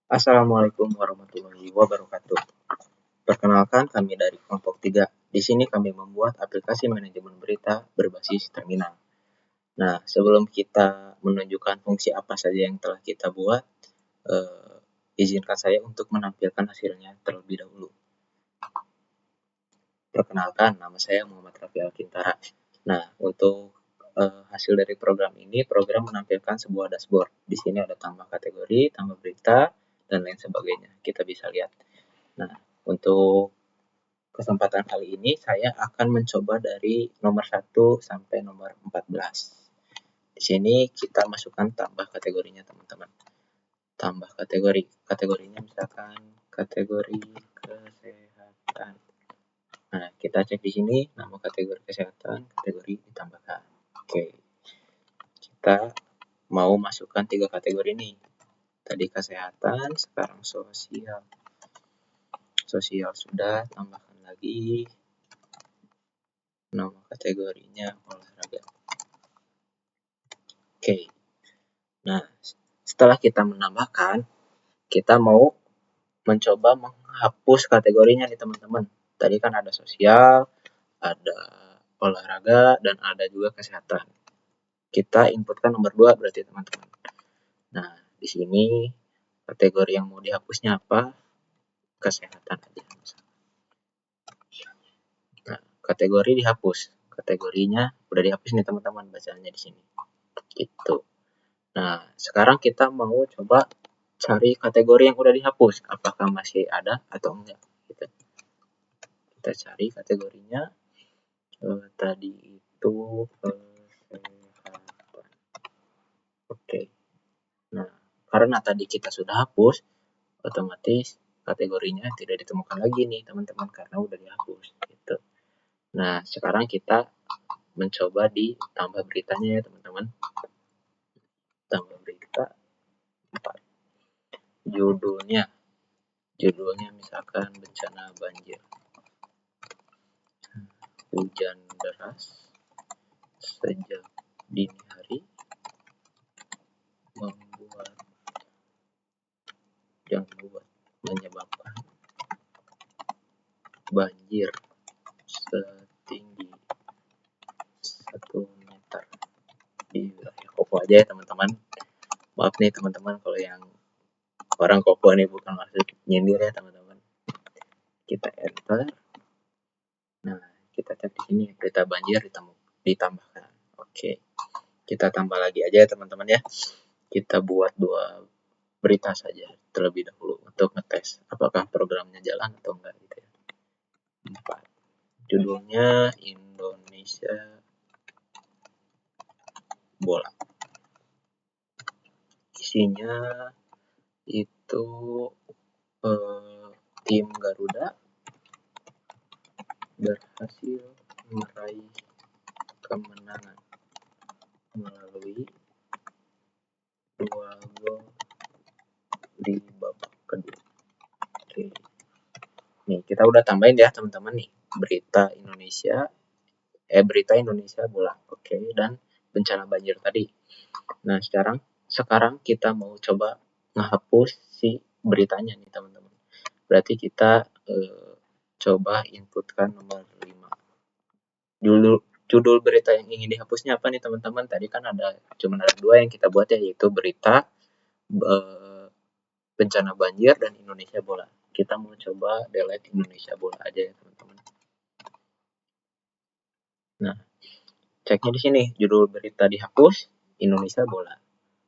Assalamualaikum warahmatullahi wabarakatuh. Perkenalkan, kami dari kelompok 3. Di sini kami membuat aplikasi manajemen berita berbasis terminal. Nah, sebelum kita menunjukkan fungsi apa saja yang telah kita buat, izinkan saya untuk menampilkan hasilnya terlebih dahulu. Perkenalkan, nama saya Muhammad Rafi Alkintara. Nah, untuk hasil dari program ini, program menampilkan sebuah dashboard. Di sini ada tambah kategori, tambah berita, dan lain sebagainya. Kita bisa lihat. Nah, untuk kesempatan kali ini saya akan mencoba dari nomor 1 sampai nomor 14. Di sini kita masukkan tambah kategorinya, teman-teman. Tambah kategori. Kategorinya misalkan kategori kesehatan. Nah, kita cek di sini nama kategori kesehatan, kategori ditambahkan. Oke. Kita mau masukkan 3 kategori ini. Tadi kesehatan, sekarang sosial. Sosial sudah, tambahkan lagi nama kategorinya olahraga. Oke. Nah, setelah kita menambahkan, kita mau mencoba menghapus kategorinya nih, teman-teman. Tadi kan ada sosial, ada olahraga, dan ada juga kesehatan. Kita inputkan nomor 2 berarti, teman-teman. Nah, di sini kategori yang mau dihapusnya apa? Kesehatan aja. Nah, kategori dihapus. Kategorinya udah dihapus nih, teman-teman, bacaannya di sini. Gitu. Nah, sekarang kita mau coba cari kategori yang udah dihapus. Apakah masih ada atau enggak? Kita cari kategorinya. Tadi itu kesehatan. Oke. Nah, karena tadi kita sudah hapus, otomatis kategorinya tidak ditemukan lagi nih, teman-teman, karena udah dihapus. Gitu. Nah, sekarang kita mencoba ditambah beritanya ya, teman-teman. Tambah berita 4. Judulnya misalkan bencana banjir. Hujan deras sejak dini hari menyebabkan banjir setinggi 1 meter di wilayah Kopo aja ya, teman-teman. Maaf nih, teman-teman, kalau yang orang Kopo nih bukan maksud nyindir ya, teman-teman. Kita enter. Nah, kita cek di sini berita banjir ditambahkan. Oke. Kita tambah lagi aja ya, teman-teman ya. Kita buat 2 berita saja terlebih dahulu untuk ngetes apakah programnya jalan atau enggak gitu ya. 4. Judulnya Indonesia bola. Isinya itu tim Garuda berhasil meraih kemenangan melalui 2 gol di babak kedua. Oke. Nih, kita udah tambahin ya, teman-teman, nih berita Indonesia bola. Oke, dan bencana banjir tadi. Nah, sekarang kita mau coba ngehapus si beritanya nih, teman-teman. Berarti kita coba inputkan nomor 5. Judul berita yang ingin dihapusnya apa nih, teman-teman? Tadi kan cuma ada 2 yang kita buat ya, yaitu berita bencana banjir dan Indonesia bola. Kita mau coba delete Indonesia bola aja ya, teman-teman. Nah, ceknya di sini, judul berita dihapus, Indonesia bola.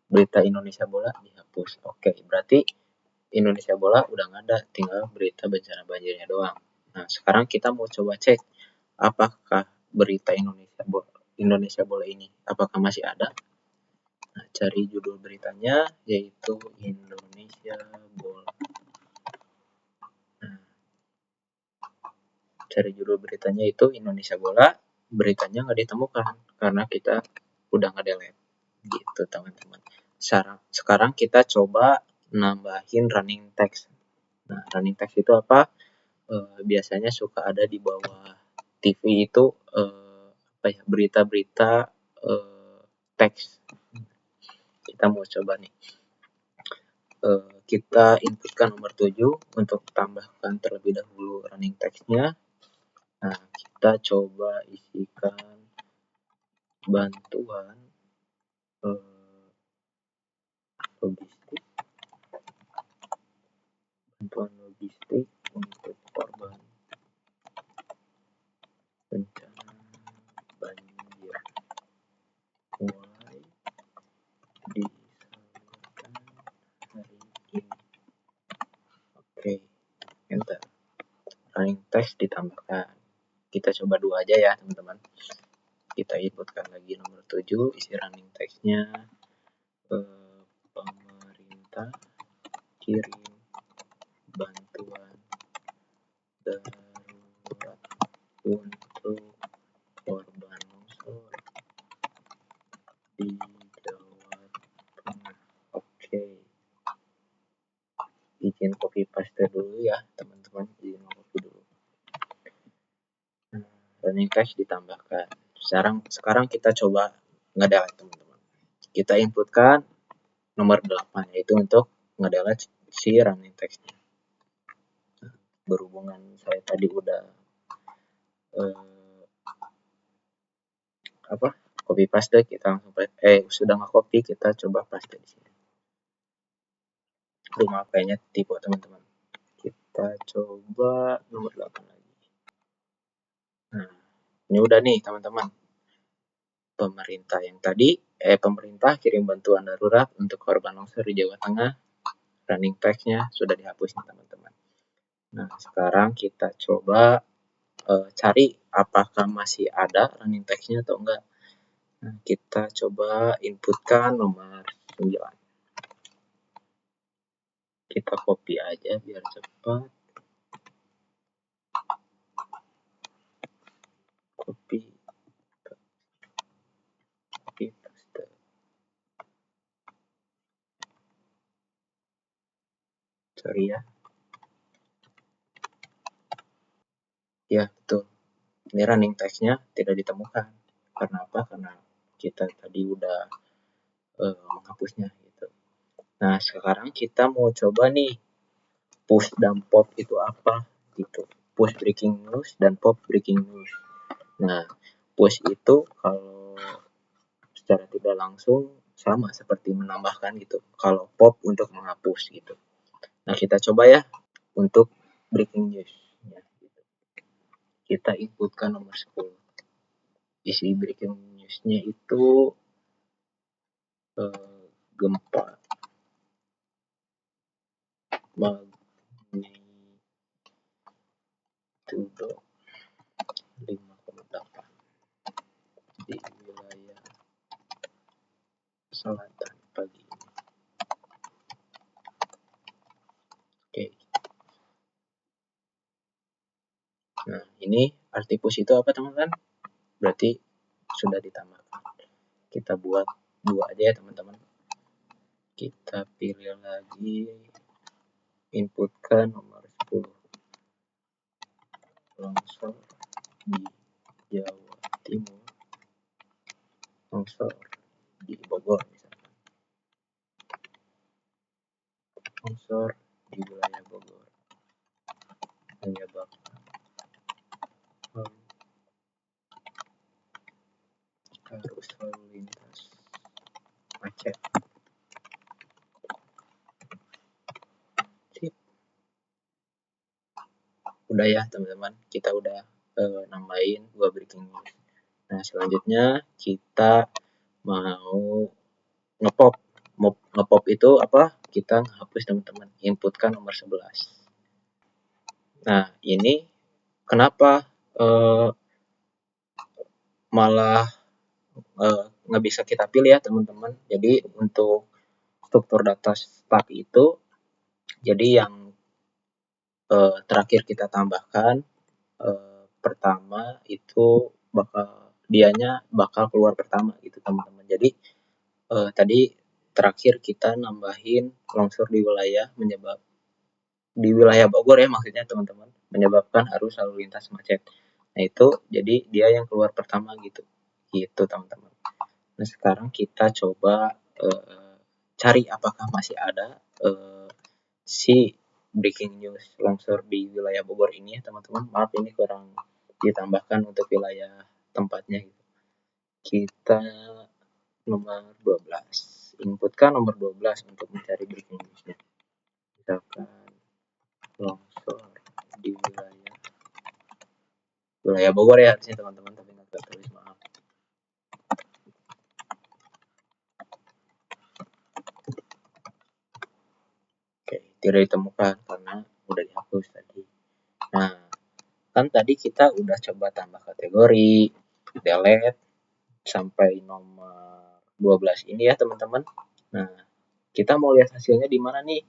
Berita Indonesia bola dihapus. Oke, berarti Indonesia bola udah nggak ada, tinggal berita bencana banjirnya doang. Nah, sekarang kita mau coba cek apakah berita Indonesia bola ini apakah masih ada. Nah, cari judul beritanya yaitu Indonesia bola. Nah, cari judul beritanya itu Indonesia bola, beritanya nggak ditemukan karena kita udah nge-delete gitu, teman-teman. Sekarang kita coba nambahin running text. Nah, running text itu apa? Biasanya suka ada di bawah TV itu berita-berita teks. Kita mau coba nih. kita inputkan nomor 7 untuk tambahkan terlebih dahulu running text-nya. Nah, kita coba isikan bantuan logistik untuk korban bencana banjir mulai disalurkan hari ini. Oke, enter. Running text ditambahkan. Kita coba dua aja ya teman-teman. Kita inputkan lagi nomor 7, isi running text-nya. Pemerintah kirim bantuan darurat untuk korban longsor di Jawa Tengah. Oke. Izin copy paste dulu ya teman-teman, izin copy dulu. Running text ditambahkan. Sekarang kita coba ngedelete teman-teman. Kita inputkan nomor 8, yaitu untuk ngedelete si running text-nya. Berhubungan saya tadi udah copy paste, kita langsung sudah nggak copy, kita coba paste di sini. Maaf, kayaknya tipe teman-teman. Kita coba nomor 8 lagi. Nah, ini udah nih teman-teman. Pemerintah yang tadi, pemerintah kirim bantuan darurat untuk korban longsor di Jawa Tengah. Running text-nya sudah dihapus nih teman-teman. Nah, sekarang kita coba cari apakah masih ada running text-nya atau enggak. Nah, kita coba inputkan nomor 9. Kita copy aja biar cepat. Copy paste. Sorry ya. Ya, betul. Ini running text-nya tidak ditemukan. Karena apa? Karena kita tadi udah menghapusnya gitu. Nah, sekarang kita mau coba nih push dan pop itu apa gitu. Push breaking news dan pop breaking news. Nah, push itu kalau secara tidak langsung sama seperti menambahkan gitu. Kalau pop untuk menghapus gitu. Nah, kita coba ya untuk breaking news. Ya, gitu. Kita inputkan nomor 10. Isi breaking news-nya itu gempa magnitudo 5,8 di wilayah selatan pagi ini. Oke. Nah, ini arti push itu apa teman-teman? Berarti sudah ditambahkan. Kita buat dua aja ya teman-teman. Kita pilih lagi, inputkan nomor 10. Longsor di Jawa Timur. Longsor di Bogor misalkan. Longsor di wilayah Bogor menyebabkan arus lalu lintas macet. Sip. Udah ya teman-teman, kita udah nambahin 2 breaking news. Nah, selanjutnya kita mau ngepop. Ngepop itu apa? Kita hapus teman-teman, inputkan nomor 11. Nah, ini kenapa malah nggak bisa kita pilih ya teman-teman. Jadi untuk struktur data start itu, jadi yang terakhir kita tambahkan pertama itu dianya bakal keluar pertama gitu teman-teman. Jadi tadi terakhir kita nambahin longsor di wilayah Bogor ya maksudnya teman-teman, menyebabkan arus lalu lintas macet. Nah, itu jadi dia yang keluar pertama gitu teman-teman. Nah, sekarang kita coba cari apakah masih ada si breaking news longsor di wilayah Bogor ini ya teman-teman. Maaf ini kurang ditambahkan untuk wilayah tempatnya gitu. Kita nomor 12. Inputkan nomor 12 untuk mencari breaking newsnya. Misalkan longsor di wilayah Bogor ya sih teman-teman, tapi nggak tertulis, maaf. Oke, tidak ditemukan karena udah dihapus tadi. Nah, kan tadi kita udah coba tambah kategori, delete sampai nomor 12 ini ya teman-teman. Nah, kita mau lihat hasilnya di mana nih?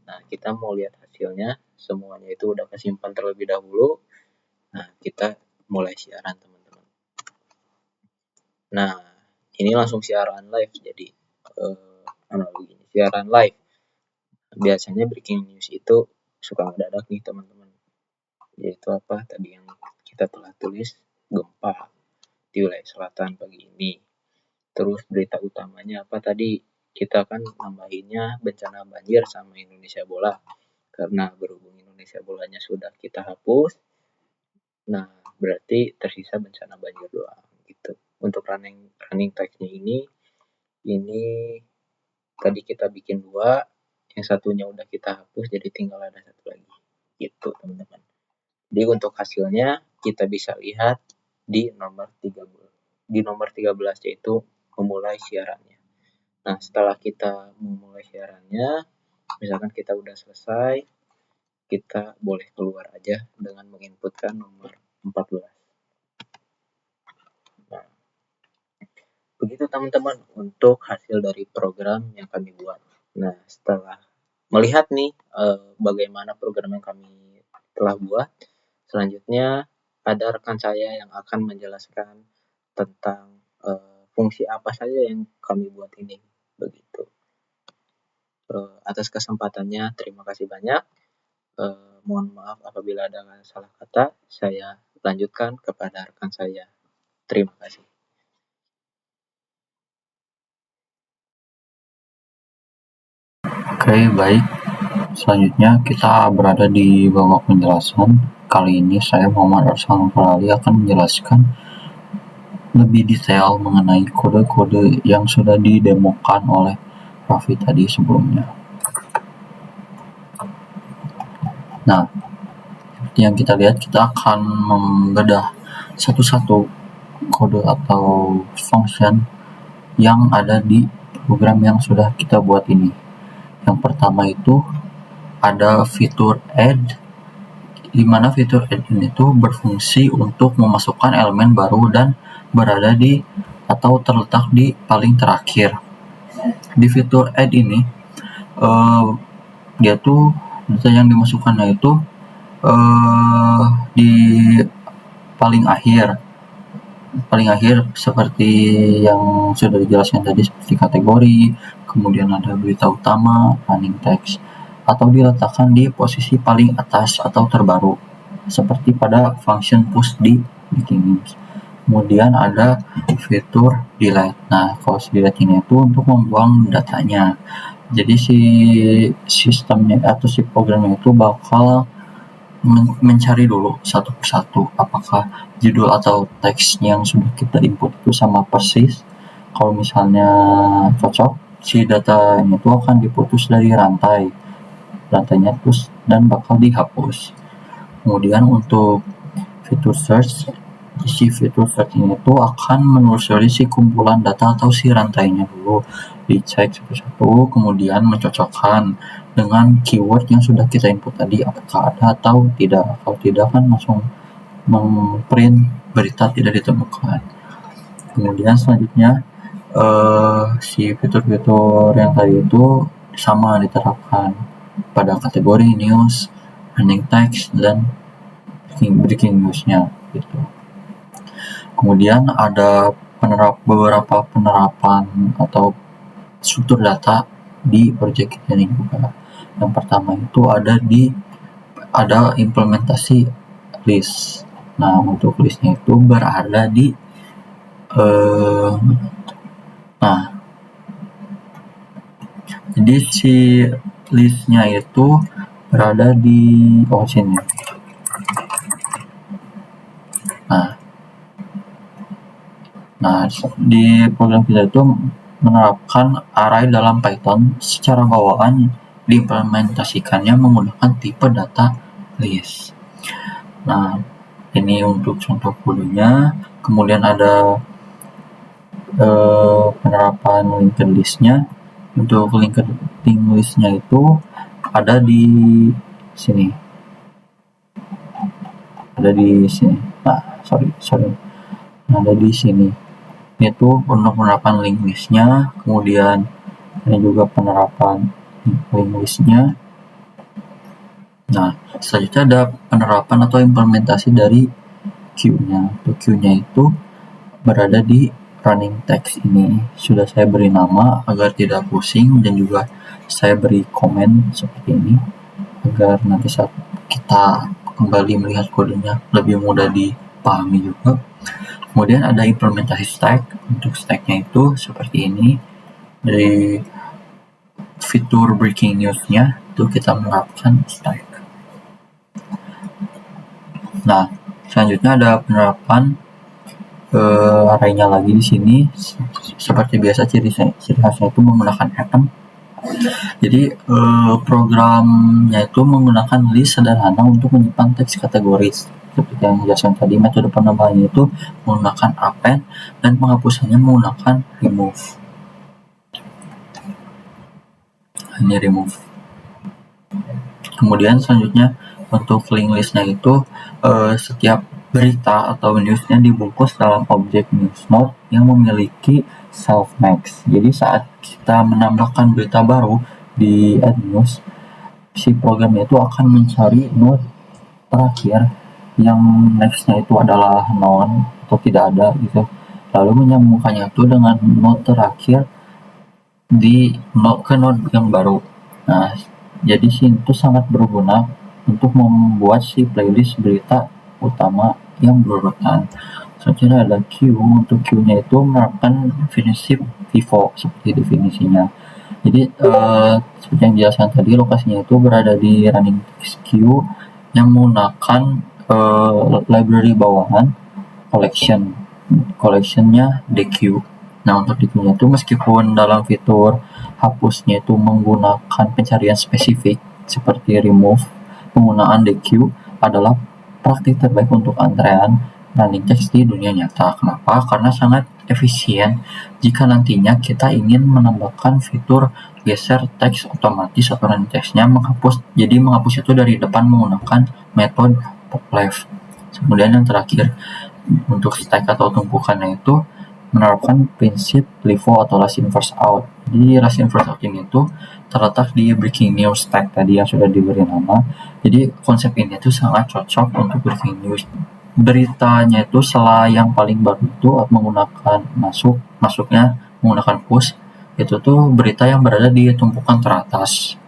Nah, kita mau lihat hasilnya, semuanya itu udah kesimpan terlebih dahulu. Nah, kita mulai siaran teman-teman. Nah, ini langsung siaran live, jadi analogi siaran live. Biasanya breaking news itu suka mendadak nih teman-teman. Yaitu apa tadi yang kita telah tulis, gempa di wilayah selatan pagi ini. Terus berita utamanya apa tadi? Kita kan nambahinnya bencana banjir sama Indonesia Bola. Karena berhubung Indonesia Bolanya sudah kita hapus, nah berarti tersisa bencana banjir doang gitu. Untuk running text-nya ini tadi kita bikin 2, yang satunya udah kita hapus jadi tinggal ada satu lagi gitu teman-teman. Jadi untuk hasilnya kita bisa lihat di nomor 13 yaitu memulai siarannya. Nah, setelah kita memulai siarannya, misalkan kita udah selesai, kita boleh keluar aja dengan menginputkan nomor 14. Nah, begitu teman-teman untuk hasil dari program yang kami buat. Nah, setelah melihat nih bagaimana program yang kami telah buat, selanjutnya ada rekan saya yang akan menjelaskan tentang fungsi apa saja yang kami buat ini. Begitu. Atas kesempatannya, terima kasih banyak. Mohon maaf apabila ada salah kata. Saya lanjutkan kepada rekan saya. Terima kasih. Oke, baik. Selanjutnya kita berada di babak penjelasan. Kali ini saya Muhammad Arsal Falali akan menjelaskan lebih detail mengenai kode-kode yang sudah didemokan oleh Raffi tadi sebelumnya. Nah, seperti yang kita lihat, kita akan membedah satu-satu kode atau function yang ada di program yang sudah kita buat ini. Yang pertama itu ada fitur add, di mana fitur add ini tuh berfungsi untuk memasukkan elemen baru dan berada di atau terletak di paling terakhir. Di fitur add ini dia tuh data yang dimasukkannya itu di paling akhir seperti yang sudah dijelaskan tadi, seperti kategori, kemudian ada berita utama, running text, atau diletakkan di posisi paling atas atau terbaru seperti pada function push di breaking news. Kemudian ada fitur delete. Nah, kalau delete ini itu untuk membuang datanya. Jadi si sistemnya atau si programnya itu bakal mencari dulu satu persatu apakah judul atau teks yang sudah kita input itu sama persis. Kalau misalnya cocok, si datanya itu akan diputus dari rantainya terus dan bakal dihapus. Kemudian untuk fitur search, si fitur search ini tuh akan menelusuri si kumpulan data atau si rantainya dulu, dicek satu-satu, kemudian mencocokkan dengan keyword yang sudah kita input tadi apakah ada atau tidak. Kalau tidak kan langsung memprint berita tidak ditemukan. Kemudian selanjutnya si fitur-fitur yang tadi itu sama diterapkan pada kategori news, running text, dan breaking newsnya gitu. Kemudian ada beberapa penerapan atau struktur data di project ini juga. Yang pertama itu ada implementasi list. Nah, untuk listnya itu berada di Jadi si listnya itu berada di sini. Nah, di program kita itu menerapkan array dalam Python secara bawaan diimplementasikannya menggunakan tipe data list. Nah, ini untuk contoh kodenya. Kemudian ada penerapan linked listnya. Untuk linked listnya itu ada di sini. Ada di sini. Ada di sini. Itu untuk penerapan link listnya, kemudian ini juga penerapan link listnya. Nah, selanjutnya ada penerapan atau implementasi dari queue-nya. Untuk queue-nya itu berada di running text ini. Sudah saya beri nama agar tidak pusing, dan juga saya beri komen seperti ini agar nanti saat kita kembali melihat kodenya lebih mudah dipahami juga. Kemudian ada implementasi stack. Untuk stacknya itu seperti ini. Dari fitur breaking news-nya itu kita menerapkan stack. Nah, selanjutnya ada penerapan array-nya lagi di sini. Seperti biasa ciri khasnya itu menggunakan atom. Jadi programnya itu menggunakan list sederhana untuk menyimpan teks kategori. Seperti yang dijelaskan tadi, metode penambahannya itu menggunakan append dan penghapusannya menggunakan remove. Ini remove. Kemudian selanjutnya untuk link listnya itu setiap berita atau newsnya dibungkus dalam objek news node yang memiliki self max. Jadi saat kita menambahkan berita baru di add news, si programnya itu akan mencari node terakhir yang nextnya itu adalah none atau tidak ada gitu, lalu menyambungkannya itu dengan node terakhir ke node yang baru. Nah, jadi sini itu sangat berguna untuk membuat si playlist berita utama yang berurutan. Selanjutnya ada queue. Untuk queue-nya itu menerapkan definisi FIFO seperti definisinya. Jadi seperti yang dijelaskan tadi, lokasinya itu berada di running text queue yang menggunakan library bawahan collectionnya DQ. Nah, untuk DQ-nya itu meskipun dalam fitur hapusnya itu menggunakan pencarian spesifik seperti remove, penggunaan DQ adalah praktik terbaik untuk antrean running text di dunia nyata. Kenapa? Karena sangat efisien jika nantinya kita ingin menambahkan fitur geser teks otomatis atau running text-nya menghapus. Jadi menghapus itu dari depan menggunakan metode top left. Kemudian yang terakhir untuk stack atau tumpukannya itu menerapkan prinsip LIFO atau last in first out. Jadi last in first out ini itu terletak di breaking news stack tadi yang sudah diberi nama. Jadi konsep ini itu sangat cocok untuk breaking news. Beritanya itu setelah yang paling baru itu menggunakan masuknya menggunakan push, itu tuh berita yang berada di tumpukan teratas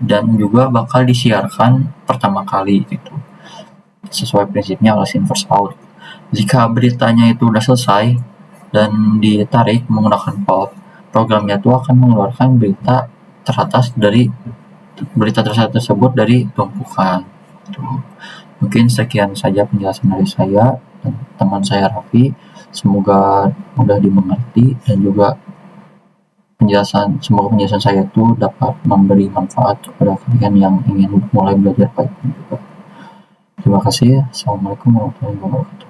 dan juga bakal disiarkan pertama kali gitu, sesuai prinsipnya last in first out. Jika beritanya itu udah selesai dan ditarik menggunakan pulp, programnya itu akan mengeluarkan berita teratas tersebut dari tumpukan. Mungkin sekian saja penjelasan dari saya dan teman saya Raffi. Semoga mudah dimengerti dan juga semoga penjelasan saya itu dapat memberi manfaat kepada kalian yang ingin mulai belajar Python juga. Terima kasih. Assalamualaikum warahmatullahi wabarakatuh.